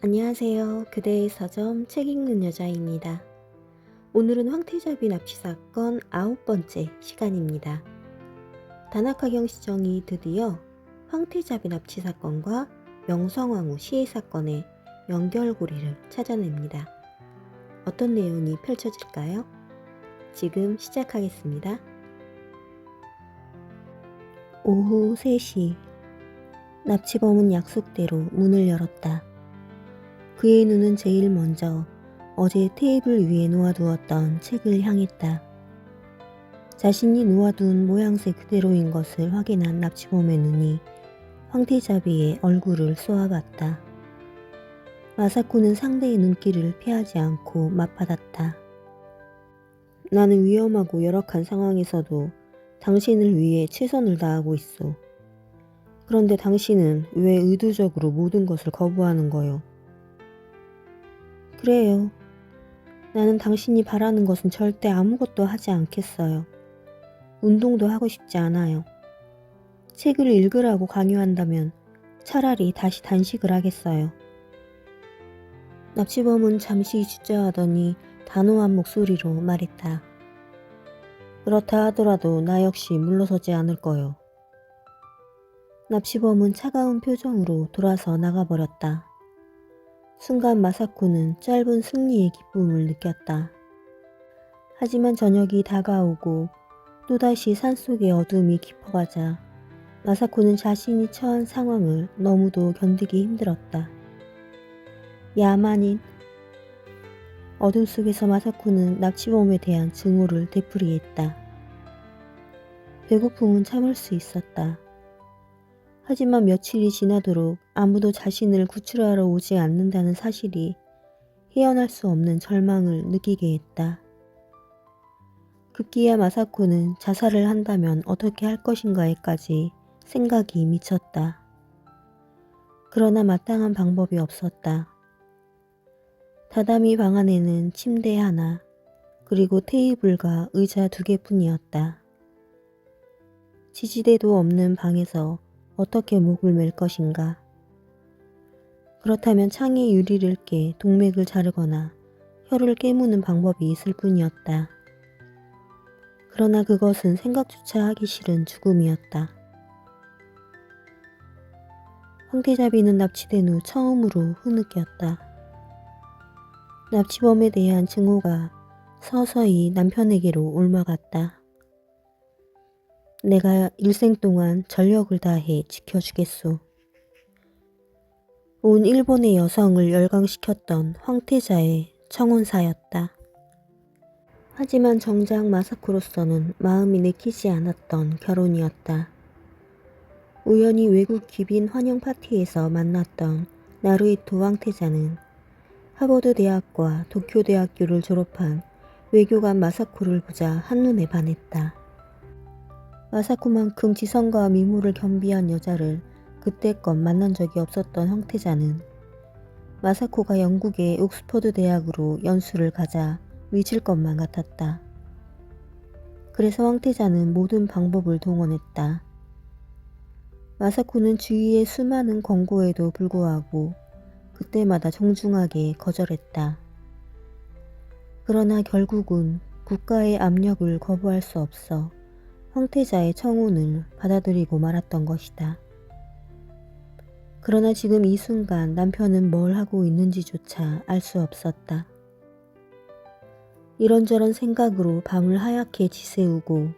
안녕하세요. 그대의 서점 책 읽는 여자입니다. 오늘은 황태자비 납치 사건 9번째 시간입니다. 다나카경 시정이 드디어 황태자비 납치 사건과 명성황후 시해 사건의 연결고리를 찾아냅니다. 어떤 내용이 펼쳐질까요? 지금 시작하겠습니다. 오후 3시 납치범은 약속대로 문을 열었다. 그의 눈은 제일 먼저 어제 테이블 위에 놓아두었던 책을 향했다. 자신이 놓아둔 모양새 그대로인 것을 확인한 납치범의 눈이 황태자비의 얼굴을 쏘아봤다. 마사코는 상대의 눈길을 피하지 않고 맞받았다. 나는 위험하고 열악한 상황에서도 당신을 위해 최선을 다하고 있어. 그런데 당신은 왜 의도적으로 모든 것을 거부하는 거요? 그래요. 나는 당신이 바라는 것은 절대 아무것도 하지 않겠어요. 운동도 하고 싶지 않아요. 책을 읽으라고 강요한다면 차라리 다시 단식을 하겠어요. 납치범은 잠시 주저하더니 단호한 목소리로 말했다. 그렇다 하더라도 나 역시 물러서지 않을 거요. 납치범은 차가운 표정으로 돌아서 나가버렸다. 순간 마사코는 짧은 승리의 기쁨을 느꼈다. 하지만 저녁이 다가오고 또다시 산속의 어둠이 깊어가자 마사코는 자신이 처한 상황을 너무도 견디기 힘들었다. 야만인. 어둠 속에서 마사코는 납치범에 대한 증오를 되풀이했다. 배고픔은 참을 수 있었다. 하지만 며칠이 지나도록 아무도 자신을 구출하러 오지 않는다는 사실이 헤어날 수 없는 절망을 느끼게 했다. 급기야 마사코는 자살을 한다면 어떻게 할 것인가에까지 생각이 미쳤다. 그러나 마땅한 방법이 없었다. 다다미 방 안에는 침대 하나, 그리고 테이블과 의자 2개뿐이었다. 지지대도 없는 방에서 어떻게 목을 맬 것인가? 그렇다면 창의 유리를 깨 동맥을 자르거나 혀를 깨무는 방법이 있을 뿐이었다. 그러나 그것은 생각조차 하기 싫은 죽음이었다. 황태자비는 납치된 후 처음으로 흐느꼈다. 납치범에 대한 증오가 서서히 남편에게로 옮아갔다. 내가 일생 동안 전력을 다해 지켜주겠소. 온 일본의 여성을 열광시켰던 황태자의 청혼사였다. 하지만 정작 마사코로서는 마음이 내키지 않았던 결혼이었다. 우연히 외국 귀빈 환영 파티에서 만났던 나루히토 황태자는 하버드 대학과 도쿄 대학교를 졸업한 외교관 마사코를 보자 한눈에 반했다. 마사코만큼 지성과 미모를 겸비한 여자를 그때껏 만난 적이 없었던 황태자는 마사코가 영국의 옥스퍼드 대학으로 연수를 가자 미칠 것만 같았다. 그래서 황태자는 모든 방법을 동원했다. 마사코는 주위의 수많은 권고에도 불구하고 그때마다 정중하게 거절했다. 그러나 결국은 국가의 압력을 거부할 수 없어 황태자의 청혼을 받아들이고 말았던 것이다. 그러나 지금 이 순간 남편은 뭘 하고 있는지조차 알 수 없었다. 이런저런 생각으로 밤을 하얗게 지새우고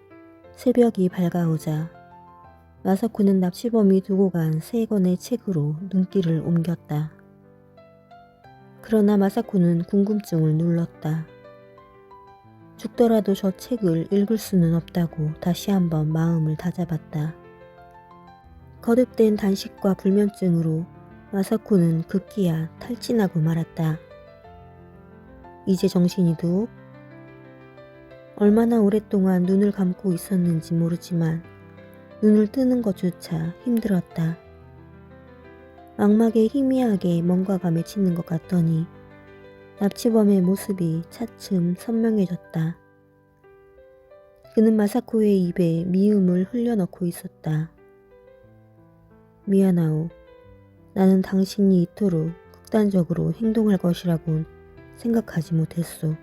새벽이 밝아오자 마사코는 납치범이 두고 간 3권의 책으로 눈길을 옮겼다. 그러나 마사코는 궁금증을 눌렀다. 죽더라도 저 책을 읽을 수는 없다고 다시 한번 마음을 다잡았다. 거듭된 단식과 불면증으로 마사코는 급기야 탈진하고 말았다. 이제 정신이 둑? 얼마나 오랫동안 눈을 감고 있었는지 모르지만 눈을 뜨는 것조차 힘들었다. 망막에 희미하게 뭔가가 맺히는 것 같더니 납치범의 모습이 차츰 선명해졌다. 그는 마사코의 입에 미움을 흘려넣고 있었다. 미안하오. 나는 당신이 이토록 극단적으로 행동할 것이라곤 생각하지 못했소.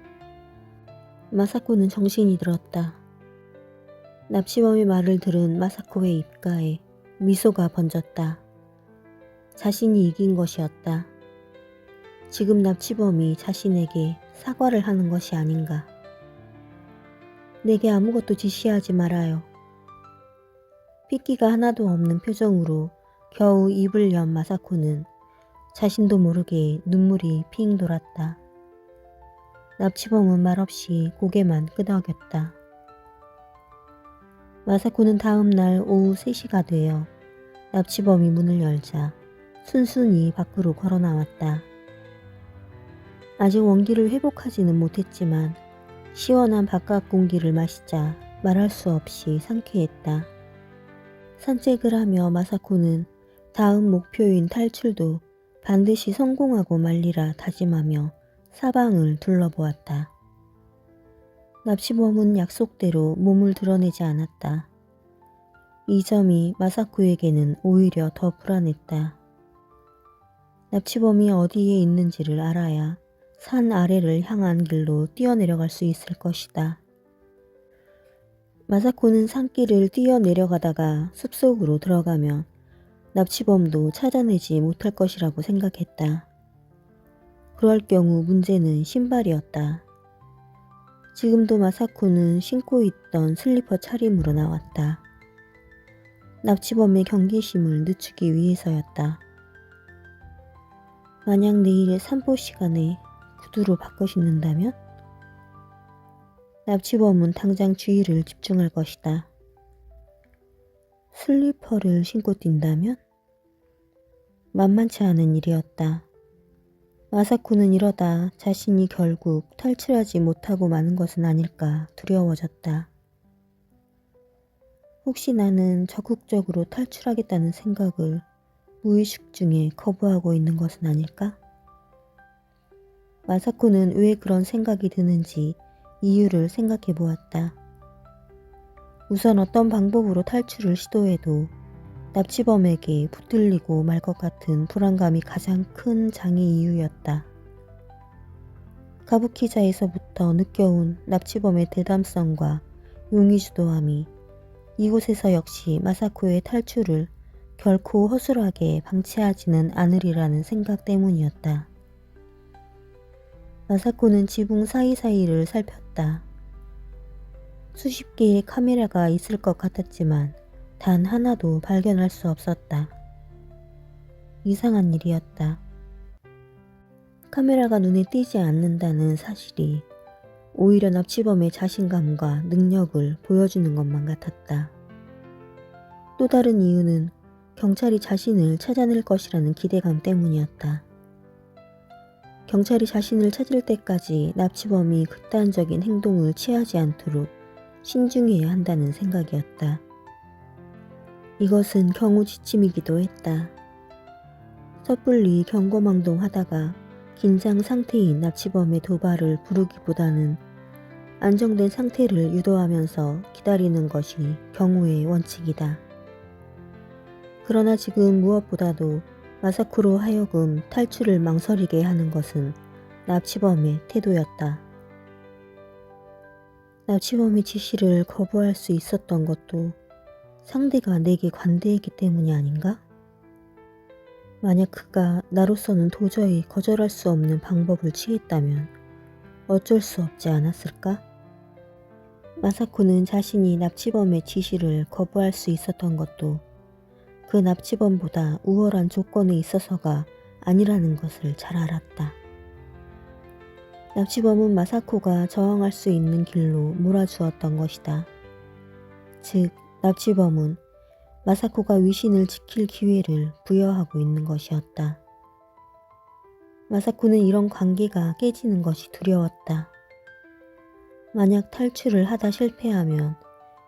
마사코는 정신이 들었다. 납치범의 말을 들은 마사코의 입가에 미소가 번졌다. 자신이 이긴 것이었다. 지금 납치범이 자신에게 사과를 하는 것이 아닌가. 내게 아무것도 지시하지 말아요. 핏기가 하나도 없는 표정으로 겨우 입을 연 마사코는 자신도 모르게 눈물이 핑 돌았다. 납치범은 말없이 고개만 끄덕였다. 마사코는 다음 날 오후 3시가 되어 납치범이 문을 열자 순순히 밖으로 걸어 나왔다. 아직 원기를 회복하지는 못했지만 시원한 바깥 공기를 마시자 말할 수 없이 상쾌했다. 산책을 하며 마사코는 다음 목표인 탈출도 반드시 성공하고 말리라 다짐하며 사방을 둘러보았다. 납치범은 약속대로 몸을 드러내지 않았다. 이 점이 마사코에게는 오히려 더 불안했다. 납치범이 어디에 있는지를 알아야 산 아래를 향한 길로 뛰어내려갈 수 있을 것이다. 마사코는 산길을 뛰어내려가다가 숲속으로 들어가면 납치범도 찾아내지 못할 것이라고 생각했다. 그럴 경우 문제는 신발이었다. 지금도 마사코는 신고 있던 슬리퍼 차림으로 나왔다. 납치범의 경계심을 늦추기 위해서였다. 만약 내일 산보 시간에 구두로 바꿔 신는다면? 납치범은 당장 주의를 집중할 것이다. 슬리퍼를 신고 뛴다면? 만만치 않은 일이었다. 마사코는 이러다 자신이 결국 탈출하지 못하고 마는 것은 아닐까 두려워졌다. 혹시 나는 적극적으로 탈출하겠다는 생각을 무의식 중에 거부하고 있는 것은 아닐까? 마사코는 왜 그런 생각이 드는지 이유를 생각해 보았다. 우선 어떤 방법으로 탈출을 시도해도 납치범에게 붙들리고 말 것 같은 불안감이 가장 큰 장애 이유였다. 가부키자에서부터 느껴온 납치범의 대담성과 용의주도함이 이곳에서 역시 마사코의 탈출을 결코 허술하게 방치하지는 않으리라는 생각 때문이었다. 마사코는 지붕 사이사이를 살폈다. 수십 개의 카메라가 있을 것 같았지만 단 하나도 발견할 수 없었다. 이상한 일이었다. 카메라가 눈에 띄지 않는다는 사실이 오히려 납치범의 자신감과 능력을 보여주는 것만 같았다. 또 다른 이유는 경찰이 자신을 찾아낼 것이라는 기대감 때문이었다. 경찰이 자신을 찾을 때까지 납치범이 극단적인 행동을 취하지 않도록 신중해야 한다는 생각이었다. 이것은 경우지침이기도 했다. 섣불리 경거망동하다가 긴장 상태인 납치범의 도발을 부르기보다는 안정된 상태를 유도하면서 기다리는 것이 경우의 원칙이다. 그러나 지금 무엇보다도 마사코로 하여금 탈출을 망설이게 하는 것은 납치범의 태도였다. 납치범의 지시를 거부할 수 있었던 것도 상대가 내게 관대했기 때문이 아닌가? 만약 그가 나로서는 도저히 거절할 수 없는 방법을 취했다면 어쩔 수 없지 않았을까? 마사코는 자신이 납치범의 지시를 거부할 수 있었던 것도 그 납치범보다 우월한 조건에 있어서가 아니라는 것을 잘 알았다. 납치범은 마사코가 저항할 수 있는 길로 몰아주었던 것이다. 즉, 납치범은 마사코가 위신을 지킬 기회를 부여하고 있는 것이었다. 마사코는 이런 관계가 깨지는 것이 두려웠다. 만약 탈출을 하다 실패하면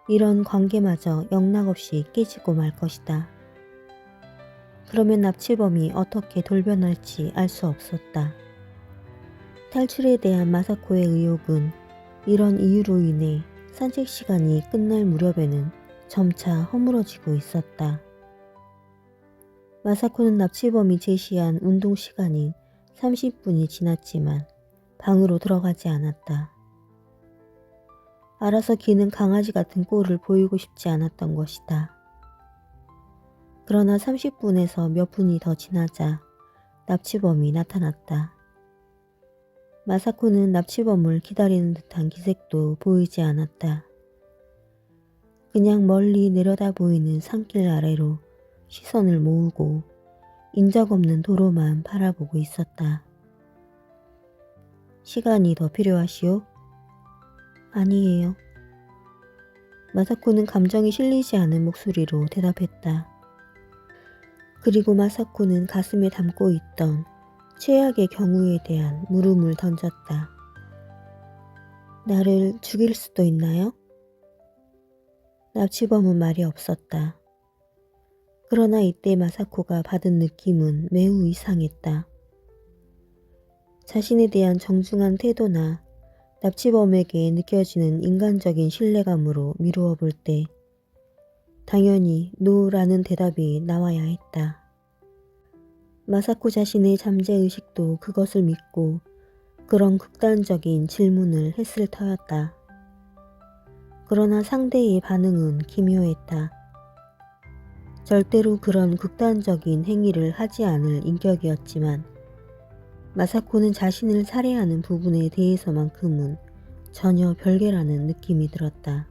이런 관계마저 영락없이 깨지고 말 것이다. 그러면 납치범이 어떻게 돌변할지 알 수 없었다. 탈출에 대한 마사코의 의욕은 이런 이유로 인해 산책 시간이 끝날 무렵에는 점차 허물어지고 있었다. 마사코는 납치범이 제시한 운동 시간인 30분이 지났지만 방으로 들어가지 않았다. 알아서 기는 강아지 같은 꼴을 보이고 싶지 않았던 것이다. 그러나 30분에서 몇 분이 더 지나자 납치범이 나타났다. 마사코는 납치범을 기다리는 듯한 기색도 보이지 않았다. 그냥 멀리 내려다 보이는 산길 아래로 시선을 모으고 인적 없는 도로만 바라보고 있었다. 시간이 더 필요하시오? 아니에요. 마사코는 감정이 실리지 않은 목소리로 대답했다. 그리고 마사코는 가슴에 담고 있던 최악의 경우에 대한 물음을 던졌다. 나를 죽일 수도 있나요? 납치범은 말이 없었다. 그러나 이때 마사코가 받은 느낌은 매우 이상했다. 자신에 대한 정중한 태도나 납치범에게 느껴지는 인간적인 신뢰감으로 미루어 볼 때 당연히 노라는 대답이 나와야 했다. 마사코 자신의 잠재의식도 그것을 믿고 그런 극단적인 질문을 했을 터였다. 그러나 상대의 반응은 기묘했다. 절대로 그런 극단적인 행위를 하지 않을 인격이었지만 마사코는 자신을 살해하는 부분에 대해서만큼은 전혀 별개라는 느낌이 들었다.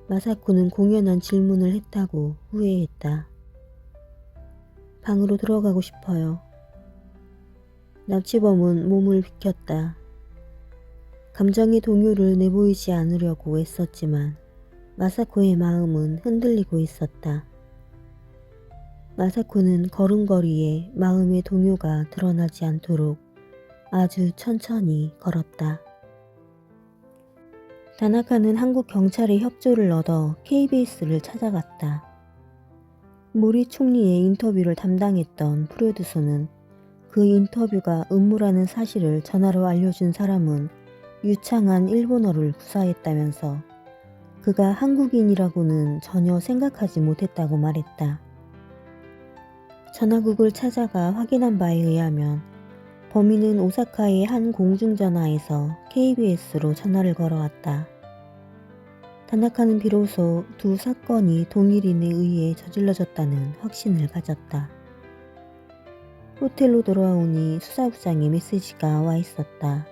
마사코는 공연한 질문을 했다고 후회했다. 방으로 들어가고 싶어요. 납치범은 몸을 비켰다. 감정의 동요를 내보이지 않으려고 애썼지만 마사코의 마음은 흔들리고 있었다. 마사코는 걸음걸이에 마음의 동요가 드러나지 않도록 아주 천천히 걸었다. 다나카는 한국 경찰의 협조를 얻어 KBS를 찾아갔다. 모리 총리의 인터뷰를 담당했던 프로듀서는 그 인터뷰가 음모라는 사실을 전화로 알려준 사람은 유창한 일본어를 구사했다면서 그가 한국인이라고는 전혀 생각하지 못했다고 말했다. 전화국을 찾아가 확인한 바에 의하면 범인은 오사카의 한 공중전화에서 KBS로 전화를 걸어왔다. 다나카는 비로소 두 사건이 동일인에 의해 저질러졌다는 확신을 가졌다. 호텔로 돌아오니 수사부장의 메시지가 와 있었다.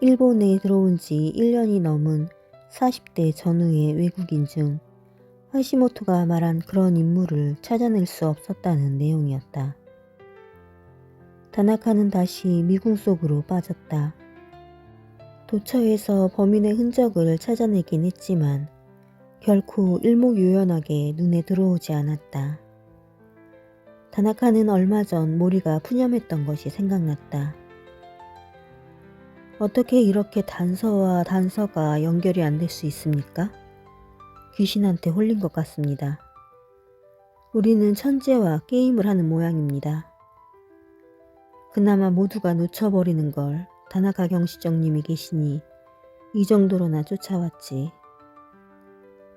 일본에 들어온 지 1년이 넘은 40대 전후의 외국인 중 하시모토가 말한 그런 인물을 찾아낼 수 없었다는 내용이었다. 다나카는 다시 미궁 속으로 빠졌다. 도처에서 범인의 흔적을 찾아내긴 했지만 결코 일목요연하게 눈에 들어오지 않았다. 다나카는 얼마 전 모리가 푸념했던 것이 생각났다. 어떻게 이렇게 단서와 단서가 연결이 안 될 수 있습니까? 귀신한테 홀린 것 같습니다. 우리는 천재와 게임을 하는 모양입니다. 그나마 모두가 놓쳐버리는 걸 다나카 경시정님이 계시니 이 정도로나 쫓아왔지.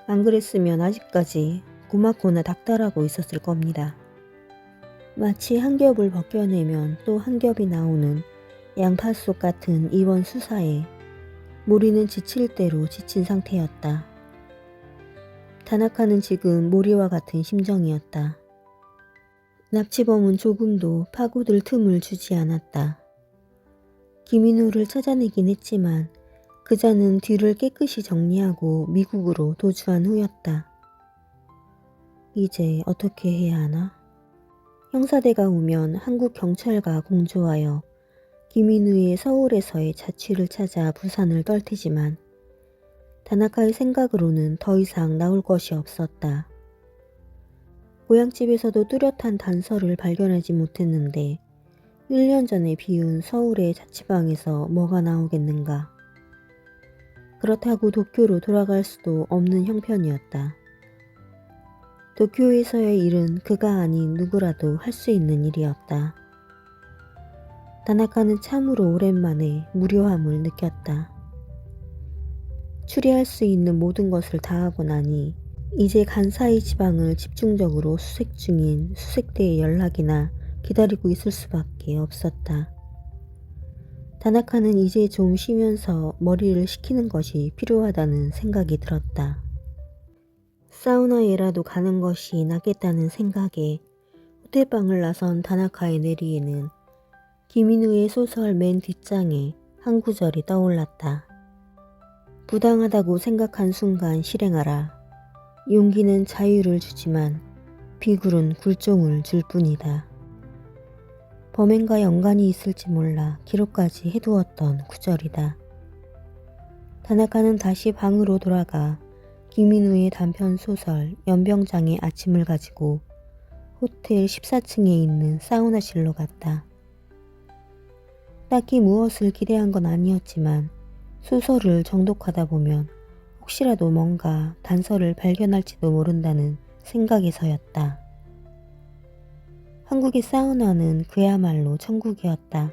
안 그랬으면 아직까지 고맙거나 닥달하고 있었을 겁니다. 마치 한 겹을 벗겨내면 또 한 겹이 나오는 양파속 같은 이번 수사에 모리는 지칠 대로 지친 상태였다. 다나카는 지금 모리와 같은 심정이었다. 납치범은 조금도 파고들 틈을 주지 않았다. 김인우를 찾아내긴 했지만 그자는 뒤를 깨끗이 정리하고 미국으로 도주한 후였다. 이제 어떻게 해야 하나? 형사대가 오면 한국 경찰과 공조하여 김인우의 서울에서의 자취를 찾아 부산을 떨 테지만 다나카의 생각으로는 더 이상 나올 것이 없었다. 고향집에서도 뚜렷한 단서를 발견하지 못했는데 1년 전에 비운 서울의 자취방에서 뭐가 나오겠는가. 그렇다고 도쿄로 돌아갈 수도 없는 형편이었다. 도쿄에서의 일은 그가 아닌 누구라도 할 수 있는 일이었다. 다나카는 참으로 오랜만에 무료함을 느꼈다. 추리할 수 있는 모든 것을 다 하고 나니 이제 간사이 지방을 집중적으로 수색 중인 수색대의 연락이나 기다리고 있을 수밖에 없었다. 다나카는 이제 좀 쉬면서 머리를 식히는 것이 필요하다는 생각이 들었다. 사우나에라도 가는 것이 낫겠다는 생각에 호텔방을 나선 다나카의 내리에는 김인우의 소설 맨 뒷장에 한 구절이 떠올랐다. 부당하다고 생각한 순간 실행하라. 용기는 자유를 주지만 비굴은 굴종을 줄 뿐이다. 범행과 연관이 있을지 몰라 기록까지 해두었던 구절이다. 다나카는 다시 방으로 돌아가 김인우의 단편 소설 연병장의 아침을 가지고 호텔 14층에 있는 사우나실로 갔다. 딱히 무엇을 기대한 건 아니었지만 소설을 정독하다 보면 혹시라도 뭔가 단서를 발견할지도 모른다는 생각에서였다. 한국의 사우나는 그야말로 천국이었다.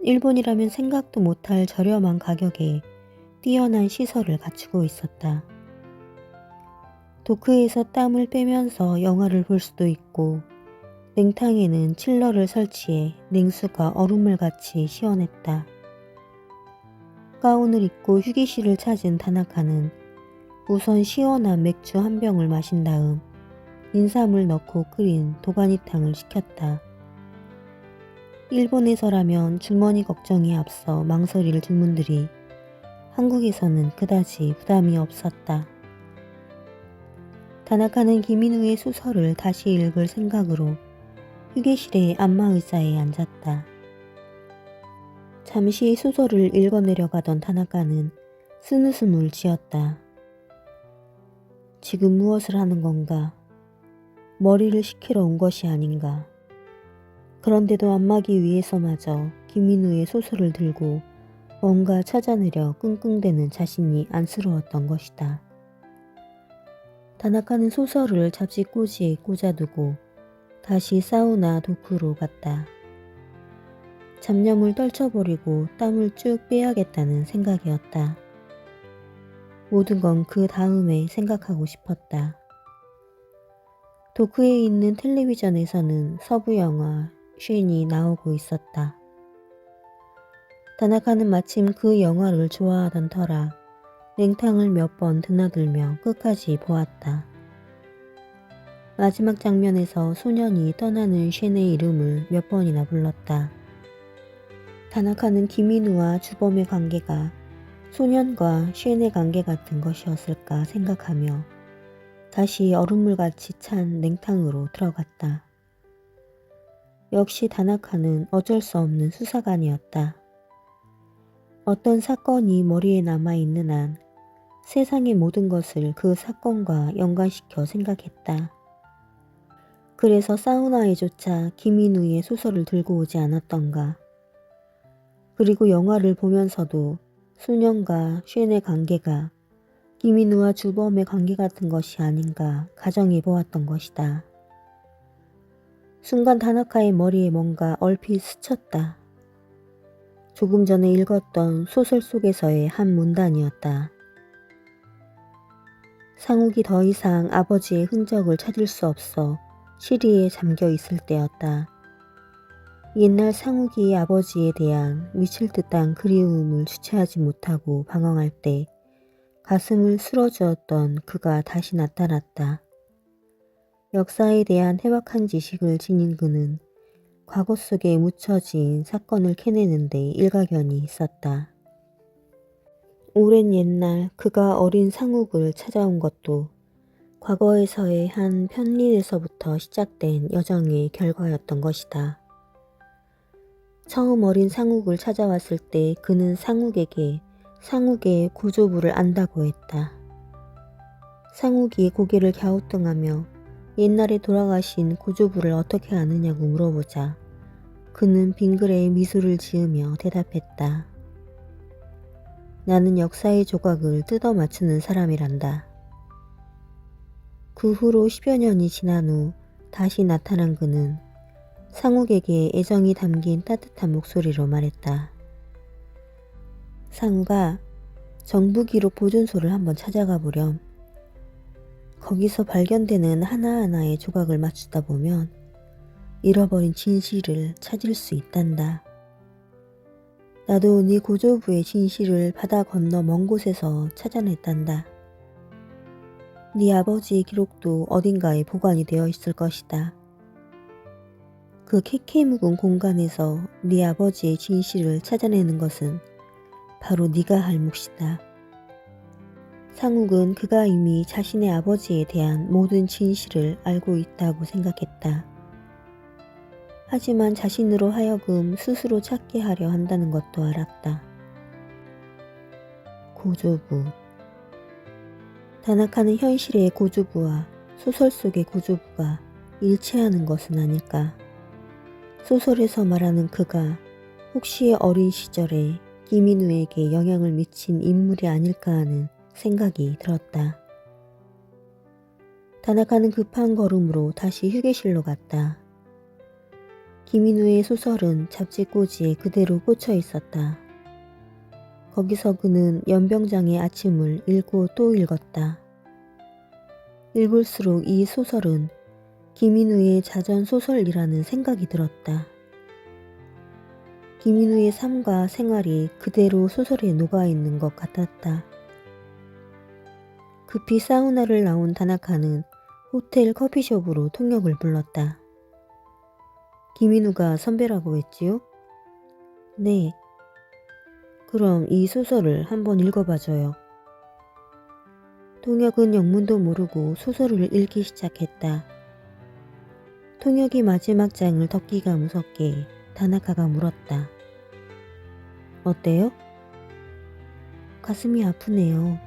일본이라면 생각도 못할 저렴한 가격에 뛰어난 시설을 갖추고 있었다. 도크에서 땀을 빼면서 영화를 볼 수도 있고 냉탕에는 칠러를 설치해 냉수가 얼음물 같이 시원했다. 가운을 입고 휴게실을 찾은 다나카는 우선 시원한 맥주 한 병을 마신 다음 인삼을 넣고 끓인 도가니탕을 시켰다. 일본에서라면 주머니 걱정이 앞서 망설일 주문들이 한국에서는 그다지 부담이 없었다. 다나카는 김인우의 소설을 다시 읽을 생각으로 휴게실의 안마의자에 앉았다. 잠시 소설을 읽어내려가던 다나카는 쓴웃음을 지었다. 지금 무엇을 하는 건가? 머리를 식히러 온 것이 아닌가? 그런데도 안마기 위해서마저 김인우의 소설을 들고 뭔가 찾아내려 끙끙대는 자신이 안쓰러웠던 것이다. 다나카는 소설을 잡지꽂이에 꽂아두고 다시 사우나 도크로 갔다. 잡념을 떨쳐버리고 땀을 쭉 빼야겠다는 생각이었다. 모든 건 그 다음에 생각하고 싶었다. 도크에 있는 텔레비전에서는 서부 영화 쉔이 나오고 있었다. 다나카는 마침 그 영화를 좋아하던 터라 냉탕을 몇 번 드나들며 끝까지 보았다. 마지막 장면에서 소년이 떠나는 쉔의 이름을 몇 번이나 불렀다. 다나카는 김인우와 주범의 관계가 소년과 쉔의 관계 같은 것이었을까 생각하며 다시 얼음물같이 찬 냉탕으로 들어갔다. 역시 다나카는 어쩔 수 없는 수사관이었다. 어떤 사건이 머리에 남아있는 한 세상의 모든 것을 그 사건과 연관시켜 생각했다. 그래서 사우나에조차 김인우의 소설을 들고 오지 않았던가. 그리고 영화를 보면서도 소년과 쉔의 관계가 김인우와 주범의 관계 같은 것이 아닌가 가정해 보았던 것이다. 순간 다나카의 머리에 뭔가 얼핏 스쳤다. 조금 전에 읽었던 소설 속에서의 한 문단이었다. 상욱이 더 이상 아버지의 흔적을 찾을 수 없어 시리에 잠겨 있을 때였다. 옛날 상욱이 아버지에 대한 미칠 듯한 그리움을 주체하지 못하고 방황할 때 가슴을 쓸어주었던 그가 다시 나타났다. 역사에 대한 해박한 지식을 지닌 그는 과거 속에 묻혀진 사건을 캐내는데 일가견이 있었다. 오랜 옛날 그가 어린 상욱을 찾아온 것도 과거에서의 한 편린에서부터 시작된 여정의 결과였던 것이다. 처음 어린 상욱을 찾아왔을 때 그는 상욱에게 상욱의 고조부를 안다고 했다. 상욱이 고개를 갸우뚱하며 옛날에 돌아가신 고조부를 어떻게 아느냐고 물어보자 그는 빙그레 미소를 지으며 대답했다. 나는 역사의 조각을 뜯어 맞추는 사람이란다. 그 후로 10여 년이 지난 후 다시 나타난 그는 상욱에게 애정이 담긴 따뜻한 목소리로 말했다. 상욱아, 정부기록 보존소를 한번 찾아가 보렴. 거기서 발견되는 하나하나의 조각을 맞추다 보면 잃어버린 진실을 찾을 수 있단다. 나도 네 고조부의 진실을 바다 건너 먼 곳에서 찾아냈단다. 네 아버지의 기록도 어딘가에 보관이 되어 있을 것이다. 그 캐캐 묵은 공간에서 네 아버지의 진실을 찾아내는 것은 바로 네가 할 몫이다. 상욱은 그가 이미 자신의 아버지에 대한 모든 진실을 알고 있다고 생각했다. 하지만 자신으로 하여금 스스로 찾게 하려 한다는 것도 알았다. 고조부. 다나카는 현실의 고조부와 소설 속의 고조부가 일치하는 것은 아닐까. 소설에서 말하는 그가 혹시 어린 시절에 기민우에게 영향을 미친 인물이 아닐까 하는 생각이 들었다. 다나카는 급한 걸음으로 다시 휴게실로 갔다. 기민우의 소설은 잡지꽂이에 그대로 꽂혀 있었다. 거기서 그는 연병장의 아침을 읽고 또 읽었다. 읽을수록 이 소설은 김인우의 자전소설이라는 생각이 들었다. 김인우의 삶과 생활이 그대로 소설에 녹아있는 것 같았다. 급히 사우나를 나온 다나카는 호텔 커피숍으로 통역을 불렀다. 김인우가 선배라고 했지요? 네. 그럼 이 소설을 한번 읽어봐줘요. 통역은 영문도 모르고 소설을 읽기 시작했다. 통역이 마지막 장을 덮기가 무섭게 다나카가 물었다. 어때요? 가슴이 아프네요.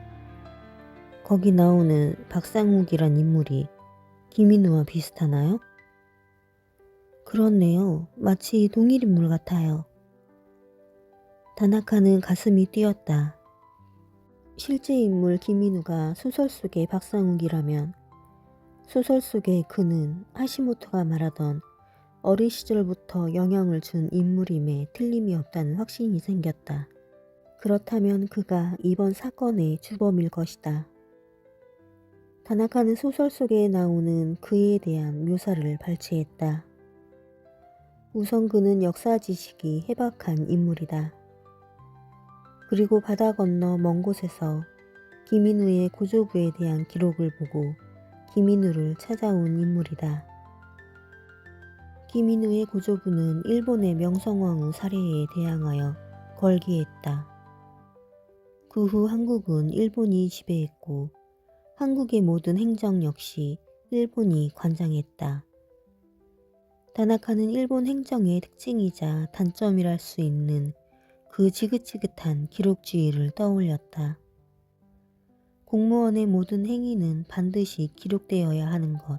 거기 나오는 박상욱이란 인물이 김인우와 비슷하나요? 그렇네요. 마치 동일 인물 같아요. 다나카는 가슴이 뛰었다. 실제 인물 김인우가 소설 속의 박상욱이라면 소설 속의 그는 하시모토가 말하던 어린 시절부터 영향을 준 인물임에 틀림이 없다는 확신이 생겼다. 그렇다면 그가 이번 사건의 주범일 것이다. 다나카는 소설 속에 나오는 그에 대한 묘사를 발췌했다. 우선 그는 역사 지식이 해박한 인물이다. 그리고 바다 건너 먼 곳에서 김인우의 고조부에 대한 기록을 보고 김인우를 찾아온 인물이다. 김인우의 고조부는 일본의 명성황후 살해에 대항하여 걸기했다. 그 후 한국은 일본이 지배했고 한국의 모든 행정 역시 일본이 관장했다. 다나카는 일본 행정의 특징이자 단점이랄 수 있는 그 지긋지긋한 기록주의를 떠올렸다. 공무원의 모든 행위는 반드시 기록되어야 하는 것.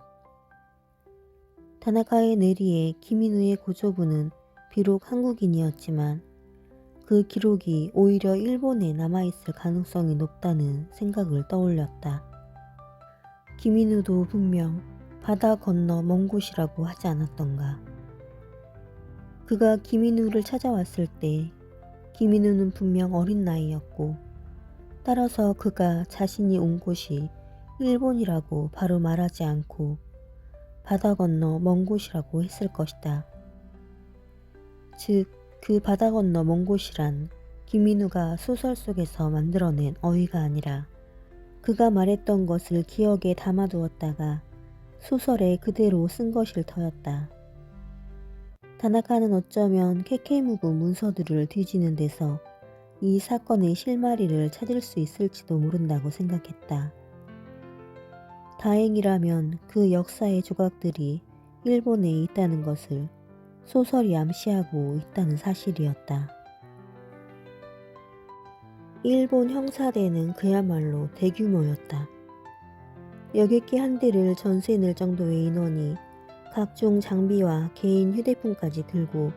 다나카의 내리에 김인우의 고조부는 비록 한국인이었지만 그 기록이 오히려 일본에 남아있을 가능성이 높다는 생각을 떠올렸다. 김인우도 분명 바다 건너 먼 곳이라고 하지 않았던가. 그가 김인우를 찾아왔을 때 김인우는 분명 어린 나이였고 따라서 그가 자신이 온 곳이 일본이라고 바로 말하지 않고 바다 건너 먼 곳이라고 했을 것이다. 즉, 그 바다 건너 먼 곳이란 김인우가 소설 속에서 만들어낸 어휘가 아니라 그가 말했던 것을 기억에 담아두었다가 소설에 그대로 쓴 것일 터였다. 다나카는 어쩌면 케케무구 문서들을 뒤지는 데서 이 사건의 실마리를 찾을 수 있을지도 모른다고 생각했다. 다행이라면 그 역사의 조각들이 일본에 있다는 것을 소설이 암시하고 있다는 사실이었다. 일본 형사대는 그야말로 대규모였다. 여객기 한 대를 전세 낼 정도의 인원이 각종 장비와 개인 휴대폰까지 들고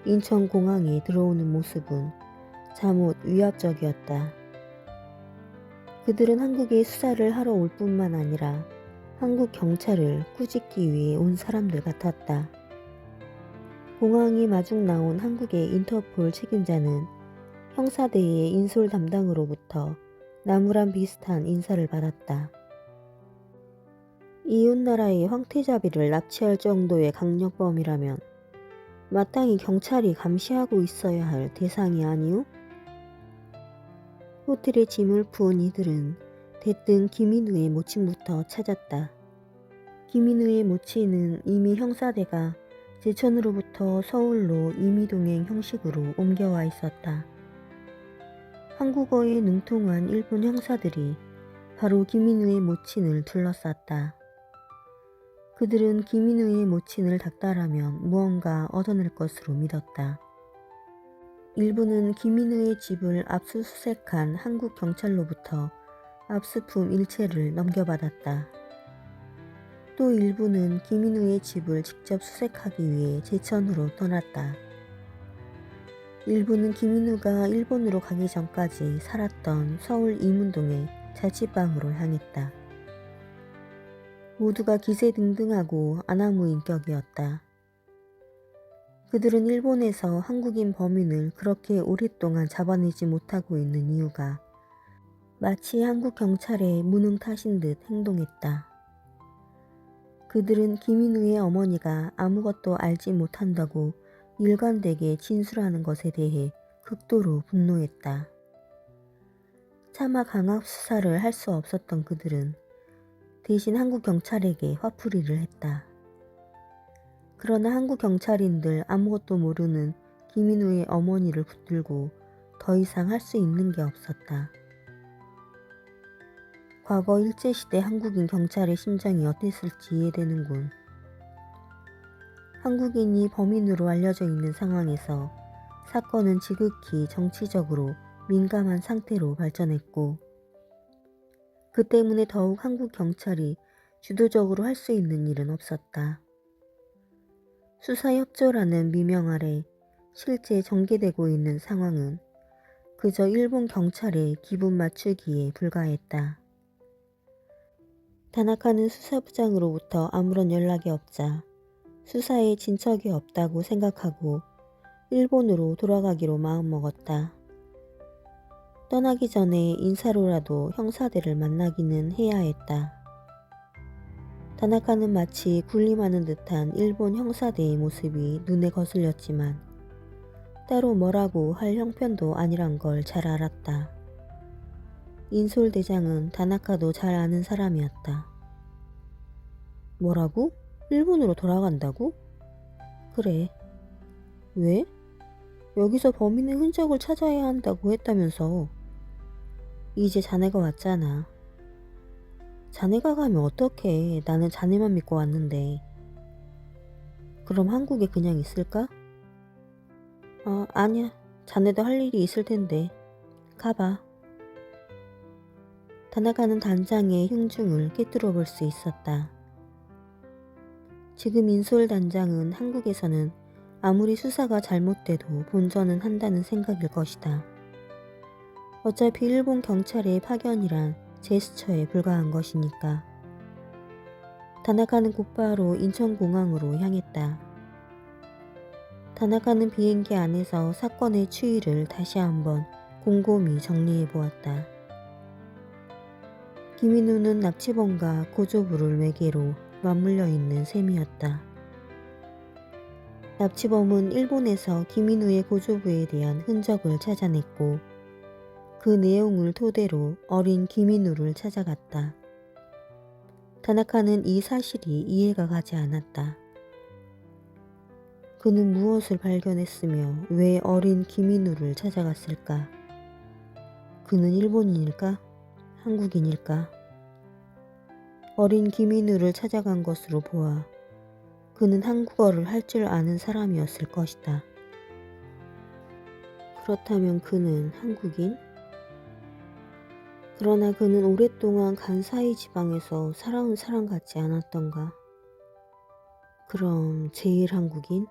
인천공항에 들어오는 모습은 잠옷 위압적이었다. 그들은 한국에 수사를 하러 올 뿐만 아니라 한국 경찰을 꾸짖기 위해 온 사람들 같았다. 공항에 마중 나온 한국의 인터폴 책임자는 형사대의 인솔 담당으로부터 나무란 비슷한 인사를 받았다. 이웃나라의 황태자비를 납치할 정도의 강력범이라면 마땅히 경찰이 감시하고 있어야 할 대상이 아니오? 호텔에 짐을 푼 이들은 대뜸 김인우의 모친부터 찾았다. 김인우의 모친은 이미 형사대가 제천으로부터 서울로 임의동행 형식으로 옮겨와 있었다. 한국어에 능통한 일본 형사들이 바로 김인우의 모친을 둘러쌌다. 그들은 김인우의 모친을 닥달하면 무언가 얻어낼 것으로 믿었다. 일부는 김인우의 집을 압수수색한 한국 경찰로부터 압수품 일체를 넘겨받았다. 또 일부는 김인우의 집을 직접 수색하기 위해 제천으로 떠났다. 일부는 김인우가 일본으로 가기 전까지 살았던 서울 이문동의 자취방으로 향했다. 모두가 기세등등하고 아나무인격이었다. 그들은 일본에서 한국인 범인을 그렇게 오랫동안 잡아내지 못하고 있는 이유가 마치 한국 경찰의 무능탓인 듯 행동했다. 그들은 김인우의 어머니가 아무것도 알지 못한다고 일관되게 진술하는 것에 대해 극도로 분노했다. 차마 강압 수사를 할 수 없었던 그들은 대신 한국 경찰에게 화풀이를 했다. 그러나 한국 경찰인들 아무것도 모르는 김인우의 어머니를 붙들고 더 이상 할 수 있는 게 없었다. 과거 일제시대 한국인 경찰의 심정이 어땠을지 이해되는군. 한국인이 범인으로 알려져 있는 상황에서 사건은 지극히 정치적으로 민감한 상태로 발전했고, 그 때문에 더욱 한국 경찰이 주도적으로 할 수 있는 일은 없었다. 수사협조라는 미명 아래 실제 전개되고 있는 상황은 그저 일본 경찰의 기분 맞추기에 불과했다. 다나카는 수사부장으로부터 아무런 연락이 없자 수사에 진척이 없다고 생각하고 일본으로 돌아가기로 마음먹었다. 떠나기 전에 인사로라도 형사들을 만나기는 해야 했다. 다나카는 마치 군림하는 듯한 일본 형사대의 모습이 눈에 거슬렸지만 따로 뭐라고 할 형편도 아니란 걸 잘 알았다. 인솔대장은 다나카도 잘 아는 사람이었다. 뭐라고? 일본으로 돌아간다고? 그래. 왜? 여기서 범인의 흔적을 찾아야 한다고 했다면서. 이제 자네가 왔잖아. 자네가 가면 어떡해. 나는 자네만 믿고 왔는데. 그럼 한국에 그냥 있을까? 아니야. 자네도 할 일이 있을 텐데. 가봐. 다나카는 단장의 흉중을 꿰뚫어 볼 수 있었다. 지금 인솔 단장은 한국에서는 아무리 수사가 잘못돼도 본전은 한다는 생각일 것이다. 어차피 일본 경찰의 파견이란 제스처에 불과한 것이니까. 다나카는 곧바로 인천공항으로 향했다. 다나카는 비행기 안에서 사건의 추이를 다시 한번 곰곰이 정리해 보았다. 김인우는 납치범과 고조부를 매개로 맞물려 있는 셈이었다. 납치범은 일본에서 김인우의 고조부에 대한 흔적을 찾아냈고 그 내용을 토대로 어린 김인우를 찾아갔다. 다나카는 이 사실이 이해가 가지 않았다. 그는 무엇을 발견했으며 왜 어린 김인우를 찾아갔을까? 그는 일본인일까? 한국인일까? 어린 김인우를 찾아간 것으로 보아 그는 한국어를 할 줄 아는 사람이었을 것이다. 그렇다면 그는 한국인? 그러나 그는 오랫동안 간사이 지방에서 살아온 사람 같지 않았던가? 그럼 제일 한국인?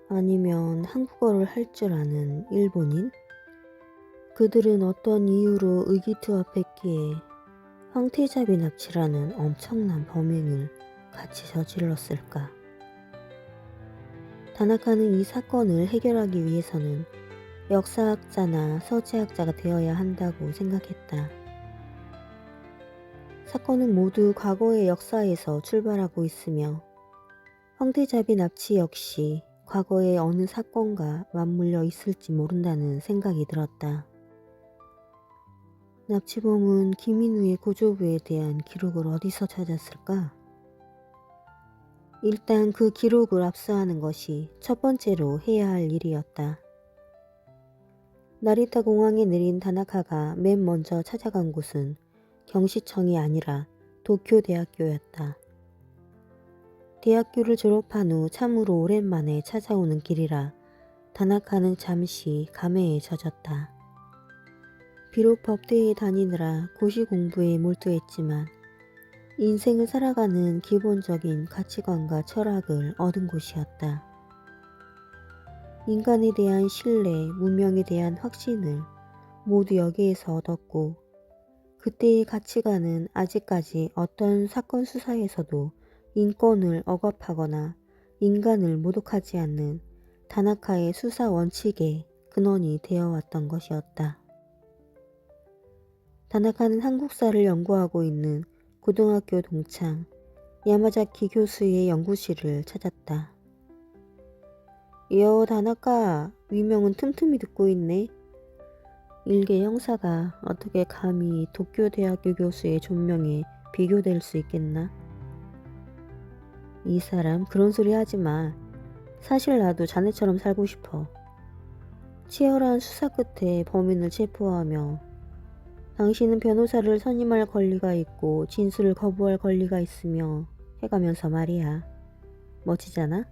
아니면 한국어를 할 줄 아는 일본인? 그들은 어떤 이유로 의기투합했기에 황태자비 납치라는 엄청난 범행을 같이 저질렀을까? 다나카는 이 사건을 해결하기 위해서는 역사학자나 서재학자가 되어야 한다고 생각했다. 사건은 모두 과거의 역사에서 출발하고 있으며 황태자비 납치 역시 과거의 어느 사건과 맞물려 있을지 모른다는 생각이 들었다. 납치범은 김인우의 고조부에 대한 기록을 어디서 찾았을까? 일단 그 기록을 압수하는 것이 첫 번째로 해야 할 일이었다. 나리타 공항에 내린 다나카가 맨 먼저 찾아간 곳은 경시청이 아니라 도쿄대학교였다. 대학교를 졸업한 후 참으로 오랜만에 찾아오는 길이라 다나카는 잠시 감회에 젖었다. 비록 법대에 다니느라 고시 공부에 몰두했지만 인생을 살아가는 기본적인 가치관과 철학을 얻은 곳이었다. 인간에 대한 신뢰, 문명에 대한 확신을 모두 여기에서 얻었고 그때의 가치관은 아직까지 어떤 사건 수사에서도 인권을 억압하거나 인간을 모독하지 않는 다나카의 수사 원칙의 근원이 되어왔던 것이었다. 다나카는 한국사를 연구하고 있는 고등학교 동창 야마자키 교수의 연구실을 찾았다. 다나카, 위명은 틈틈이 듣고 있네. 일개 형사가 어떻게 감히 도쿄대학교 교수의 존명에 비교될 수 있겠나? 이 사람 그런 소리 하지 마. 사실 나도 자네처럼 살고 싶어. 치열한 수사 끝에 범인을 체포하며 당신은 변호사를 선임할 권리가 있고 진술을 거부할 권리가 있으며 해가면서 말이야. 멋지잖아?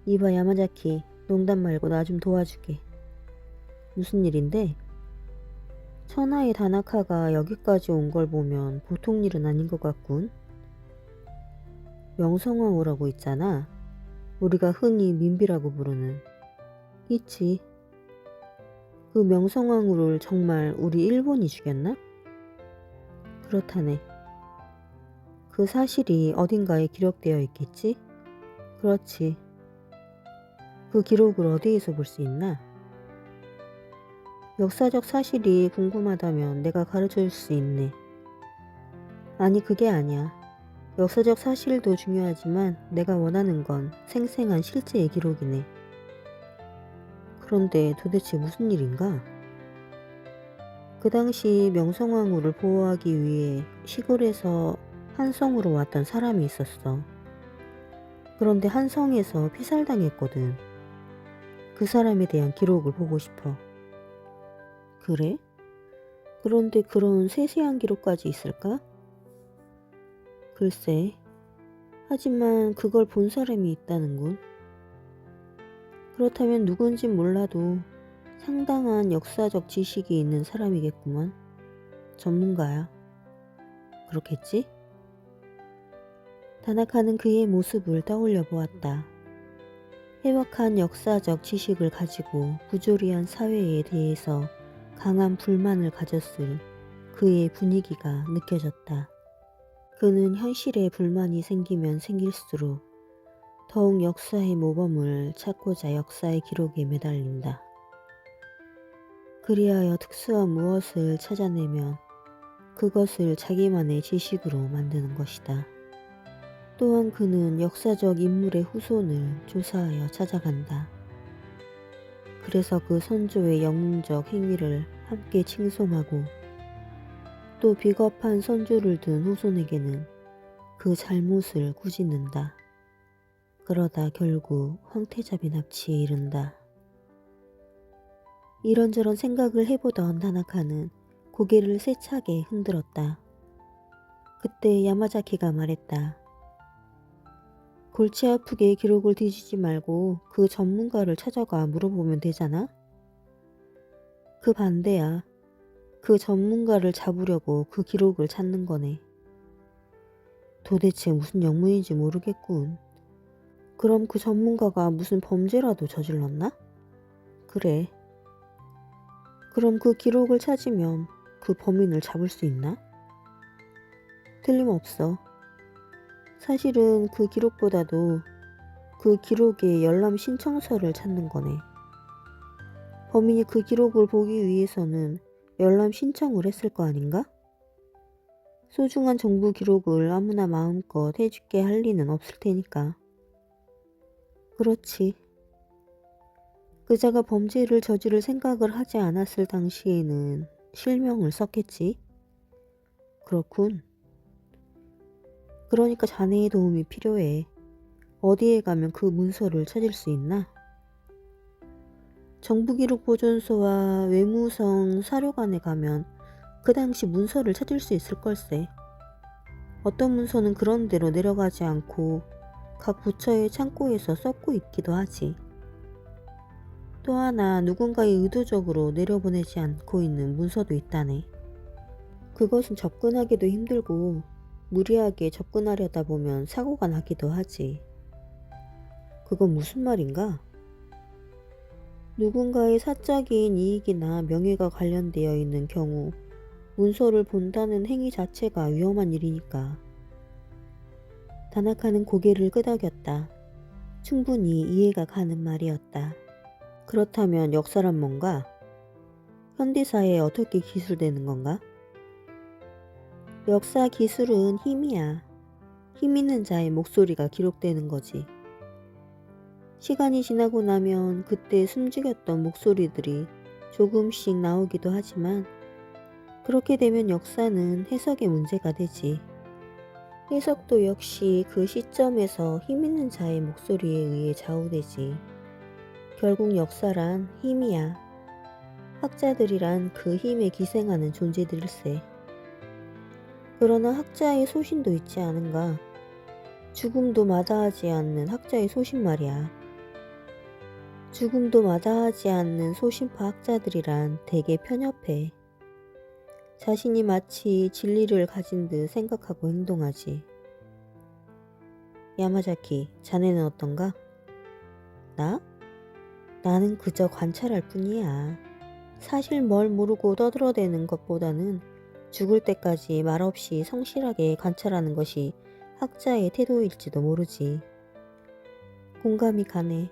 이봐 야마자키, 농담 말고 나 좀 도와주게. 무슨 일인데? 천하의 다나카가 여기까지 온 걸 보면 보통 일은 아닌 것 같군. 명성황후라고 있잖아. 우리가 흔히 민비라고 부르는. 있지. 그 명성황후를 정말 우리 일본이 죽였나? 그렇다네. 그 사실이 어딘가에 기록되어 있겠지? 그렇지. 그 기록을 어디에서 볼 수 있나? 역사적 사실이 궁금하다면 내가 가르쳐 줄 수 있네. 아니 그게 아니야. 역사적 사실도 중요하지만 내가 원하는 건 생생한 실제의 기록이네. 그런데 도대체 무슨 일인가? 그 당시 명성황후를 보호하기 위해 시골에서 한성으로 왔던 사람이 있었어. 그런데 한성에서 피살당했거든. 그 사람에 대한 기록을 보고 싶어. 그래? 그런데 그런 세세한 기록까지 있을까? 글쎄, 하지만 그걸 본 사람이 있다는군. 그렇다면 누군진 몰라도 상당한 역사적 지식이 있는 사람이겠구먼. 전문가야. 그렇겠지? 다나카는 그의 모습을 떠올려 보았다. 해박한 역사적 지식을 가지고 부조리한 사회에 대해서 강한 불만을 가졌을 그의 분위기가 느껴졌다. 그는 현실에 불만이 생기면 생길수록 더욱 역사의 모범을 찾고자 역사의 기록에 매달린다. 그리하여 특수한 무엇을 찾아내면 그것을 자기만의 지식으로 만드는 것이다. 또한 그는 역사적 인물의 후손을 조사하여 찾아간다. 그래서 그 선조의 영웅적 행위를 함께 칭송하고 또 비겁한 선조를 둔 후손에게는 그 잘못을 꾸짖는다. 그러다 결국 황태자비 납치에 이른다. 이런저런 생각을 해보던 다나카는 고개를 세차게 흔들었다. 그때 야마자키가 말했다. 골치 아프게 기록을 뒤지지 말고 그 전문가를 찾아가 물어보면 되잖아? 그 반대야. 그 전문가를 잡으려고 그 기록을 찾는 거네. 도대체 무슨 영문인지 모르겠군. 그럼 그 전문가가 무슨 범죄라도 저질렀나? 그래. 그럼 그 기록을 찾으면 그 범인을 잡을 수 있나? 틀림없어. 사실은 그 기록보다도 그 기록의 열람 신청서를 찾는 거네. 범인이 그 기록을 보기 위해서는 열람 신청을 했을 거 아닌가? 소중한 정부 기록을 아무나 마음껏 해줄게 할 리는 없을 테니까. 그렇지. 그자가 범죄를 저지를 생각을 하지 않았을 당시에는 실명을 썼겠지. 그렇군. 그러니까 자네의 도움이 필요해. 어디에 가면 그 문서를 찾을 수 있나? 정부기록보존소와 외무성 사료관에 가면 그 당시 문서를 찾을 수 있을 걸세. 어떤 문서는 그런 데로 내려가지 않고 각 부처의 창고에서 썩고 있기도 하지. 또 하나 누군가의 의도적으로 내려보내지 않고 있는 문서도 있다네. 그것은 접근하기도 힘들고 무리하게 접근하려다 보면 사고가 나기도 하지. 그건 무슨 말인가? 누군가의 사적인 이익이나 명예가 관련되어 있는 경우 문서를 본다는 행위 자체가 위험한 일이니까. 다나카는 고개를 끄덕였다. 충분히 이해가 가는 말이었다. 그렇다면 역사란 뭔가? 현대사회에 어떻게 기술되는 건가? 역사 기술은 힘이야. 힘 있는 자의 목소리가 기록되는 거지. 시간이 지나고 나면 그때 숨죽였던 목소리들이 조금씩 나오기도 하지만 그렇게 되면 역사는 해석의 문제가 되지. 해석도 역시 그 시점에서 힘 있는 자의 목소리에 의해 좌우되지. 결국 역사란 힘이야. 학자들이란 그 힘에 기생하는 존재들일세. 그러나 학자의 소신도 있지 않은가? 죽음도 마다하지 않는 학자의 소신 말이야. 죽음도 마다하지 않는 소신파 학자들이란 되게 편협해. 자신이 마치 진리를 가진 듯 생각하고 행동하지. 야마자키, 자네는 어떤가? 나? 나는 그저 관찰할 뿐이야. 사실 뭘 모르고 떠들어대는 것보다는 죽을 때까지 말없이 성실하게 관찰하는 것이 학자의 태도일지도 모르지. 공감이 가네.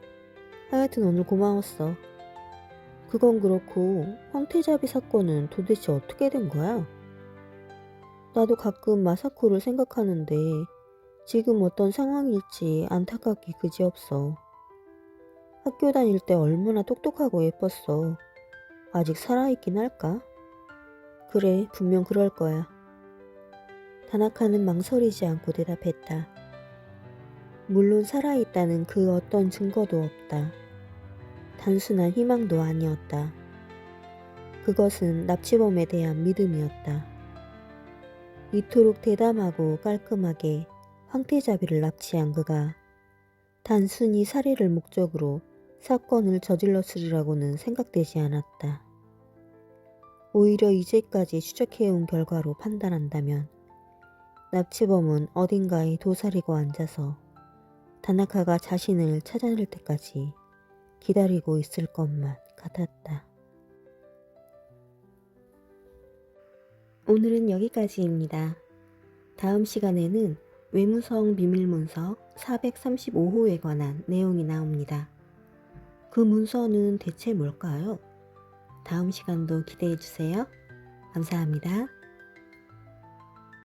하여튼 오늘 고마웠어. 그건 그렇고 황태자비 사건은 도대체 어떻게 된 거야? 나도 가끔 마사코를 생각하는데 지금 어떤 상황일지 안타깝기 그지없어. 학교 다닐 때 얼마나 똑똑하고 예뻤어. 아직 살아있긴 할까? 그래, 분명 그럴 거야. 다나카는 망설이지 않고 대답했다. 물론 살아있다는 그 어떤 증거도 없다. 단순한 희망도 아니었다. 그것은 납치범에 대한 믿음이었다. 이토록 대담하고 깔끔하게 황태자비를 납치한 그가 단순히 살해를 목적으로 사건을 저질렀으리라고는 생각되지 않았다. 오히려 이제까지 추적해온 결과로 판단한다면 납치범은 어딘가에 도사리고 앉아서 다나카가 자신을 찾아낼 때까지 기다리고 있을 것만 같았다. 오늘은 여기까지입니다. 다음 시간에는 외무성 비밀문서 435호에 관한 내용이 나옵니다. 그 문서는 대체 뭘까요? 다음 시간도 기대해주세요. 감사합니다.